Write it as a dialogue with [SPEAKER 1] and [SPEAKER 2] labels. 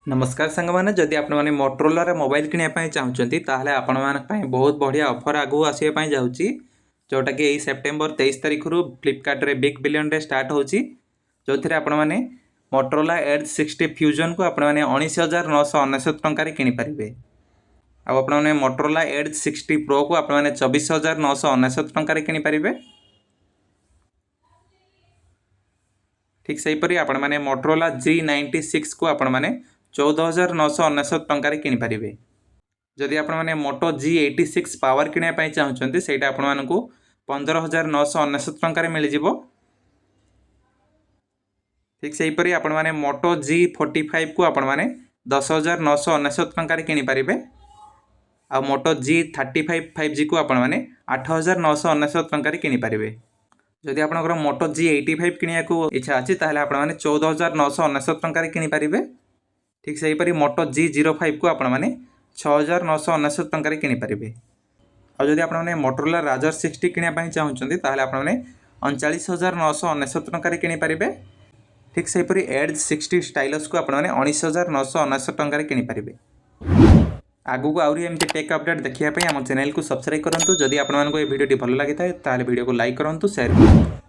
[SPEAKER 1] नमस्कार सांग मैंने जदि आपण मैंने मोटरोला मोबाइल किनापी चाहते ताहले आपण मानी बहुत बढ़िया ऑफर आगू आसवाई जाऊँगी जोटा कि यही सेप्टेम्बर 23 तारीख रु फ्लिपकार्ट रे बिग बिलियन डे स्टार्ट होची जो थे आपण मैंने मोटरोला एज 60 फ्यूजन को आपण मैंने 19,999 टंकार किनीपारे आपने मोटरोला एज 60 प्रो को आपण मैंने 24,999 टंकार किनीपारे। ठीक से हीपरी आपण मैंने मोटरोला G96 को आपण मैंने 14,999 टंकार किनीपारे। जदि आपण मैंने मोटो G86 पावर किनापी चाहते से आपण को 15,999 टंकार मिल जाव। ठीक से हीपरी आपण मैंने मोटो G45 को आपण मैंने 10,999 टंकार किनीपारे। आ मोटो G35 5G को आपण मैंने 8,999 टंकार किनीपारे। जदि आपंकर मोटो G85 किनिया को इच्छा अच्छी ताहले आपण मैंने 14,999 टंकार किनीपारे। ठीक से हीपरी मोटो G05 को आपण मैंने 6,999 टंकार किनीपारे। और जदि आपने मोटरोला राजर 60 किनापी चाहते ताहले आपण मैंने 39,999 टंकार किनीपारे। ठीक से हीपरी एज 60 स्टाइलस को आपण मैंने 19,999 टंकार किनीपारे। आगु को आउरी एमती टेक अपडेट देखिए आम चैनल को सब्सक्राइब करूँ। जदि आपको ये वीडियो भल लगी था वीडियो को लाइक करूँ, शेयर करूँ।